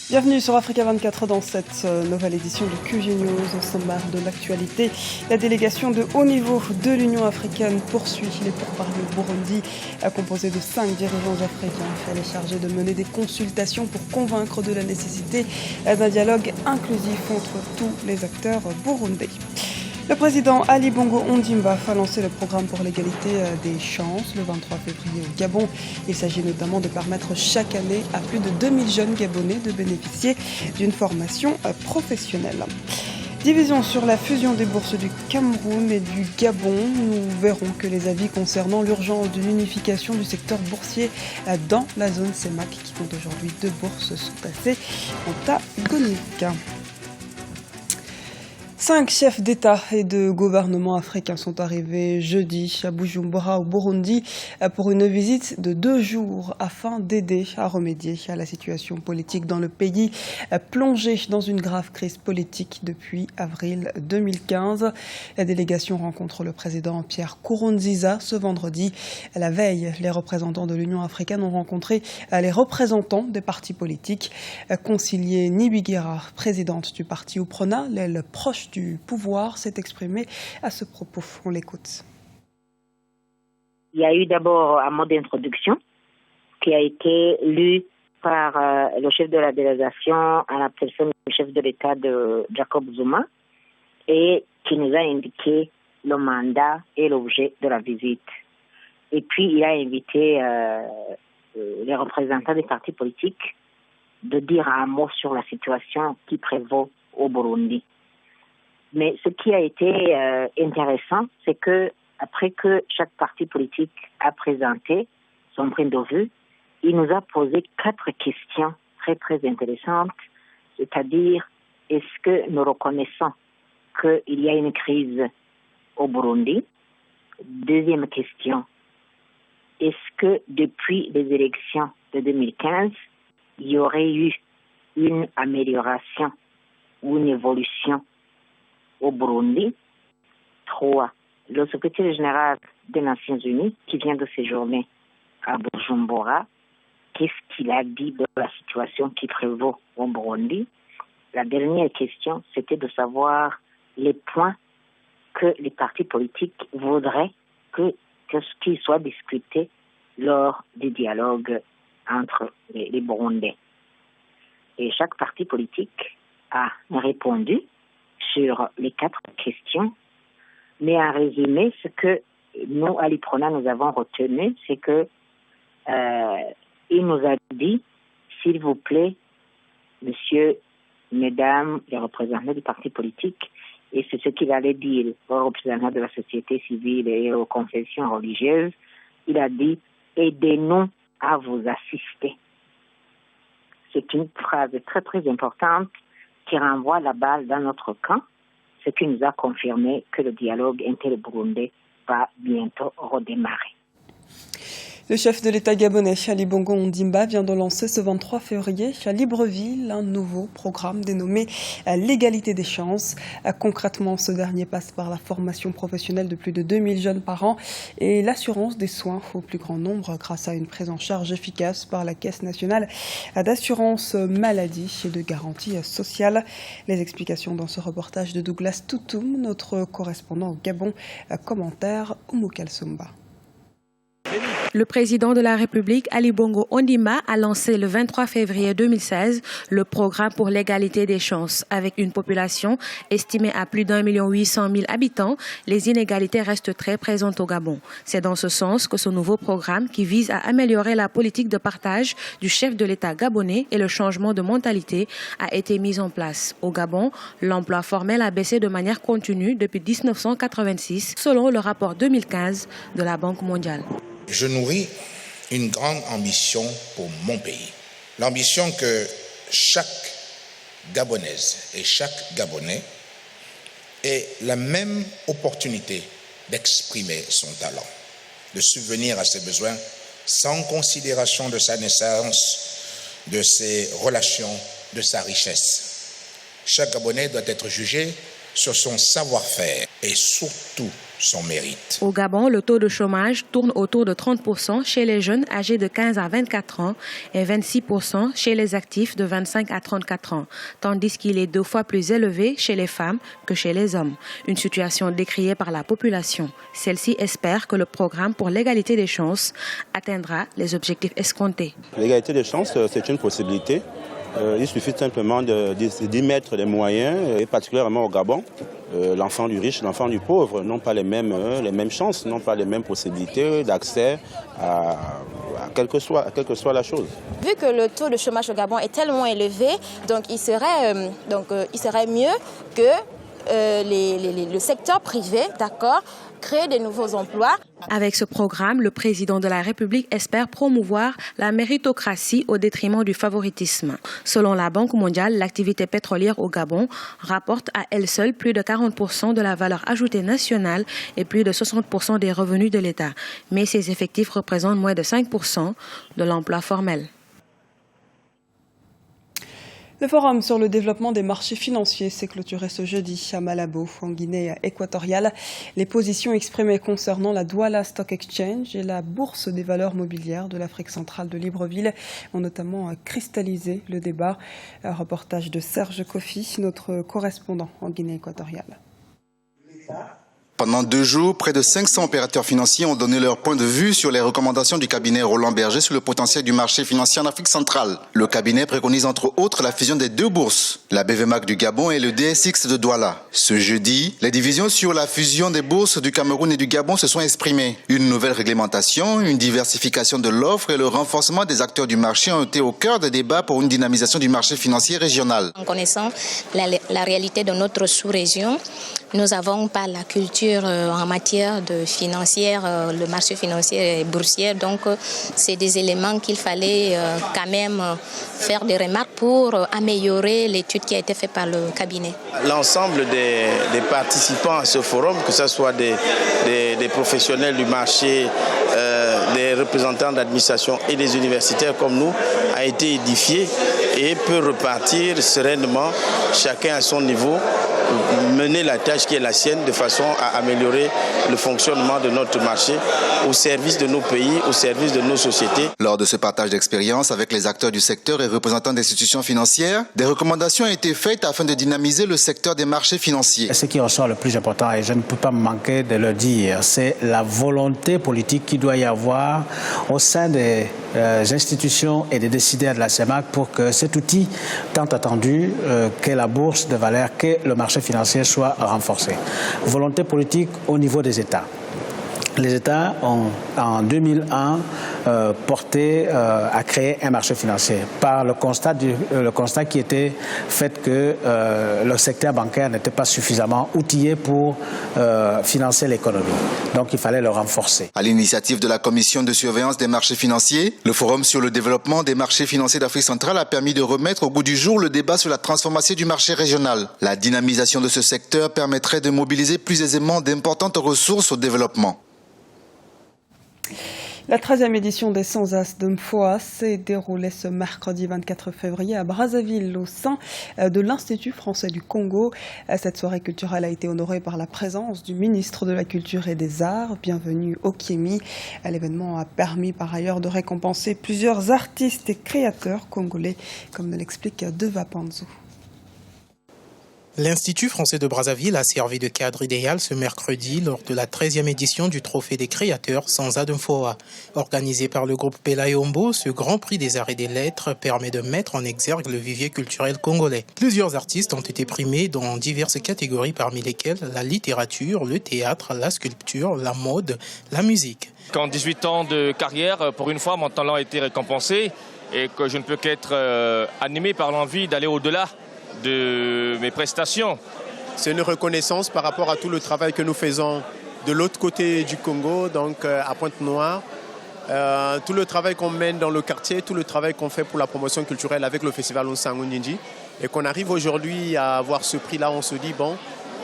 Bienvenue sur Africa 24 dans cette nouvelle édition de QG News. Au sommaire de l'actualité, la délégation de haut niveau de l'Union africaine poursuit les pourparlers au Burundi, composée de 5 dirigeants africains. Elle est chargée de mener des consultations pour convaincre de la nécessité d'un dialogue inclusif entre tous les acteurs burundais. Le président Ali Bongo Ondimba a lancé le programme pour l'égalité des chances le 23 février au Gabon. Il s'agit notamment de permettre chaque année à plus de 2000 jeunes Gabonais de bénéficier d'une formation professionnelle. Division sur la fusion des bourses du Cameroun et du Gabon. Nous verrons que les avis concernant l'urgence d'une unification du secteur boursier dans la zone CEMAC, qui compte aujourd'hui 2 bourses, sont assez antagoniques. 5 chefs d'État et de gouvernement africains sont arrivés jeudi à Bujumbura au Burundi pour une visite de 2 jours afin d'aider à remédier à la situation politique dans le pays, plongé dans une grave crise politique depuis avril 2015. La délégation rencontre le président Pierre Nkurunziza ce vendredi. La veille, les représentants de l'Union africaine ont rencontré les représentants des partis politiques. Concilier Nibigira, présidente du parti UPRONA, l'aile proche du pouvoir, s'est exprimé à ce propos. On l'écoute. Il y a eu d'abord un mot d'introduction qui a été lu par le chef de la délégation à la personne du chef de l'État de Jacob Zuma et qui nous a indiqué le mandat et l'objet de la visite. Et puis il a invité les représentants des partis politiques de dire un mot sur la situation qui prévaut au Burundi. Mais ce qui a été intéressant, c'est que après que chaque parti politique a présenté son point de vue, il nous a posé 4 questions très très intéressantes, c'est-à-dire est-ce que nous reconnaissons qu'il y a une crise au Burundi? Deuxième question, est-ce que depuis les élections de 2015, il y aurait eu une amélioration ou une évolution au Burundi? 3. Le secrétaire général des Nations Unies, qui vient de séjourner à Bujumbura, qu'est-ce qu'il a dit de la situation qui prévaut au Burundi? La dernière question, c'était de savoir les points que les partis politiques voudraient que qu'ils soient discutés lors du dialogue entre les Burundais. Et chaque parti politique a répondu sur les 4 questions, mais en résumé, ce que nous, à l'IPRONA, nous avons retenu, c'est que il nous a dit, s'il vous plaît, monsieur, mesdames, les représentants du parti politique, et c'est ce qu'il allait dire aux représentants de la société civile et aux confessions religieuses, il a dit, aidez-nous à vous assister. C'est une phrase très très importante qui renvoie la balle dans notre camp, ce qui nous a confirmé que le dialogue inter-burundais va bientôt redémarrer. Le chef de l'État gabonais, Ali Bongo Ondimba, vient de lancer ce 23 février à Libreville un nouveau programme dénommé l'égalité des chances. Concrètement, ce dernier passe par la formation professionnelle de plus de 2000 jeunes par an et l'assurance des soins au plus grand nombre grâce à une prise en charge efficace par la Caisse nationale d'assurance maladie et de garantie sociale. Les explications dans ce reportage de Douglas Toutoum, notre correspondant au Gabon. Commentaire Oumou Kalsoumba. Le président de la République, Ali Bongo Ondimba, a lancé le 23 février 2016 le programme pour l'égalité des chances. Avec une population estimée à plus d'1 800 000 habitants, les inégalités restent très présentes au Gabon. C'est dans ce sens que ce nouveau programme, qui vise à améliorer la politique de partage du chef de l'État gabonais et le changement de mentalité, a été mis en place. Au Gabon, l'emploi formel a baissé de manière continue depuis 1986, selon le rapport 2015 de la Banque mondiale. Je nourris une grande ambition pour mon pays. L'ambition que chaque Gabonaise et chaque Gabonais ait la même opportunité d'exprimer son talent, de subvenir à ses besoins sans considération de sa naissance, de ses relations, de sa richesse. Chaque Gabonais doit être jugé sur son savoir-faire et surtout son mérite. Au Gabon, le taux de chômage tourne autour de 30% chez les jeunes âgés de 15 à 24 ans et 26% chez les actifs de 25 à 34 ans, tandis qu'il est 2 fois plus élevé chez les femmes que chez les hommes. Une situation décriée par la population. Celle-ci espère que le programme pour l'égalité des chances atteindra les objectifs escomptés. L'égalité des chances, c'est une possibilité. Il suffit simplement d'y mettre des moyens, et particulièrement au Gabon. L'enfant du riche, l'enfant du pauvre n'ont pas les mêmes chances, n'ont pas les mêmes possibilités d'accès à quelle que soit la chose. Vu que le taux de chômage au Gabon est tellement élevé, donc il serait mieux que le secteur privé, d'accord, créer de nouveaux emplois. Avec ce programme, le président de la République espère promouvoir la méritocratie au détriment du favoritisme. Selon la Banque mondiale, l'activité pétrolière au Gabon rapporte à elle seule plus de 40% de la valeur ajoutée nationale et plus de 60% des revenus de l'État. Mais ses effectifs représentent moins de 5% de l'emploi formel. Le forum sur le développement des marchés financiers s'est clôturé ce jeudi à Malabo, en Guinée équatoriale. Les positions exprimées concernant la Douala Stock Exchange et la Bourse des valeurs mobilières de l'Afrique centrale de Libreville ont notamment cristallisé le débat. Un reportage de Serge Kofi, notre correspondant en Guinée équatoriale. Pendant 2 jours, près de 500 opérateurs financiers ont donné leur point de vue sur les recommandations du cabinet Roland Berger sur le potentiel du marché financier en Afrique centrale. Le cabinet préconise entre autres la fusion des 2 bourses, la BVMAC du Gabon et le DSX de Douala. Ce jeudi, les divisions sur la fusion des bourses du Cameroun et du Gabon se sont exprimées. Une nouvelle réglementation, une diversification de l'offre et le renforcement des acteurs du marché ont été au cœur des débats pour une dynamisation du marché financier régional. En connaissant la réalité de notre sous-région, nous avons pas la culture en matière de financière, le marché financier et boursier. Donc, c'est des éléments qu'il fallait quand même faire des remarques pour améliorer l'étude qui a été faite par le cabinet. L'ensemble des participants à ce forum, que ce soit des professionnels du marché, des représentants d'administration et des universitaires comme nous, a été édifié et peut repartir sereinement, chacun à son niveau, mener la tâche qui est la sienne de façon à améliorer le fonctionnement de notre marché au service de nos pays, au service de nos sociétés. Lors de ce partage d'expérience avec les acteurs du secteur et représentants d'institutions financières, des recommandations ont été faites afin de dynamiser le secteur des marchés financiers. Ce qui ressort le plus important, et je ne peux pas me manquer de le dire, c'est la volonté politique qu'il doit y avoir au sein des institutions et des décideurs de la CEMAC pour que cet outil tant attendu qu'est la bourse de valeur, qu'est le marché financier soit renforcé. Volonté politique au niveau des États. Les États ont, en 2001, porté à créer un marché financier par le constat qui était fait que le secteur bancaire n'était pas suffisamment outillé pour financer l'économie. Donc il fallait le renforcer. À l'initiative de la Commission de surveillance des marchés financiers, le Forum sur le développement des marchés financiers d'Afrique centrale a permis de remettre au goût du jour le débat sur la transformation du marché régional. La dynamisation de ce secteur permettrait de mobiliser plus aisément d'importantes ressources au développement. La 13e édition des 100 As de Mfoa s'est déroulée ce mercredi 24 février à Brazzaville, au sein de l'Institut français du Congo. Cette soirée culturelle a été honorée par la présence du ministre de la Culture et des Arts. Bienvenue au Kémi. L'événement a permis par ailleurs de récompenser plusieurs artistes et créateurs congolais, comme nous l'explique Deva Panzou. L'Institut français de Brazzaville a servi de cadre idéal ce mercredi lors de la 13e édition du Trophée des créateurs sans Ademfoa. Organisé par le groupe Pelayombo, ce grand prix des arts et des lettres permet de mettre en exergue le vivier culturel congolais. Plusieurs artistes ont été primés dans diverses catégories parmi lesquelles la littérature, le théâtre, la sculpture, la mode, la musique. En 18 ans de carrière, pour une fois, mon talent a été récompensé et que je ne peux qu'être animé par l'envie d'aller au-delà de mes prestations. C'est une reconnaissance par rapport à tout le travail que nous faisons de l'autre côté du Congo, donc à Pointe-Noire. Tout le travail qu'on mène dans le quartier, tout le travail qu'on fait pour la promotion culturelle avec le festival Onsango Ndindi. Et qu'on arrive aujourd'hui à avoir ce prix-là, on se dit, bon,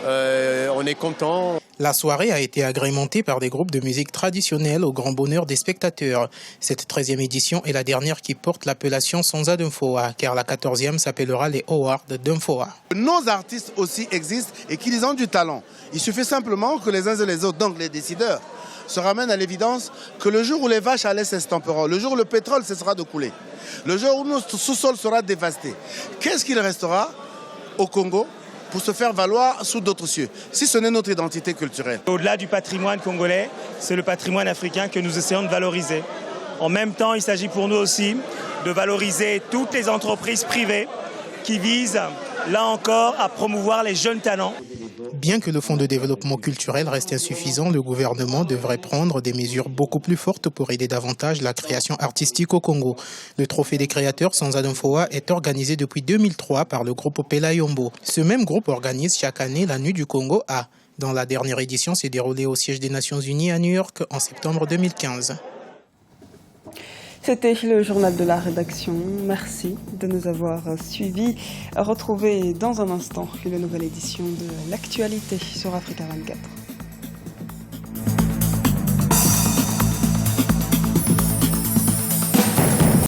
on est content. La soirée a été agrémentée par des groupes de musique traditionnelle au grand bonheur des spectateurs. Cette 13e édition est la dernière qui porte l'appellation Sanza Dumfoa, car la 14e s'appellera les Awards Dumfoa. Nos artistes aussi existent et qu'ils ont du talent. Il suffit simplement que les uns et les autres, donc les décideurs, se ramènent à l'évidence que le jour où les vaches à lait s'estomperont, le jour où le pétrole cessera de couler, le jour où notre sous-sol sera dévasté, qu'est-ce qu'il restera au Congo pour se faire valoir sous d'autres cieux, si ce n'est notre identité culturelle? Au-delà du patrimoine congolais, c'est le patrimoine africain que nous essayons de valoriser. En même temps, il s'agit pour nous aussi de valoriser toutes les entreprises privées qui visent, là encore, à promouvoir les jeunes talents. Bien que le fonds de développement culturel reste insuffisant, le gouvernement devrait prendre des mesures beaucoup plus fortes pour aider davantage la création artistique au Congo. Le trophée des créateurs Sanza Dumfoa est organisé depuis 2003 par le groupe Pelayombo. Ce même groupe organise chaque année la Nuit du Congo A. Dans la dernière édition, s'est déroulée au siège des Nations Unies à New York en septembre 2015. C'était le journal de la rédaction. Merci de nous avoir suivis. Retrouvez dans un instant une nouvelle édition de l'actualité sur Africa 24.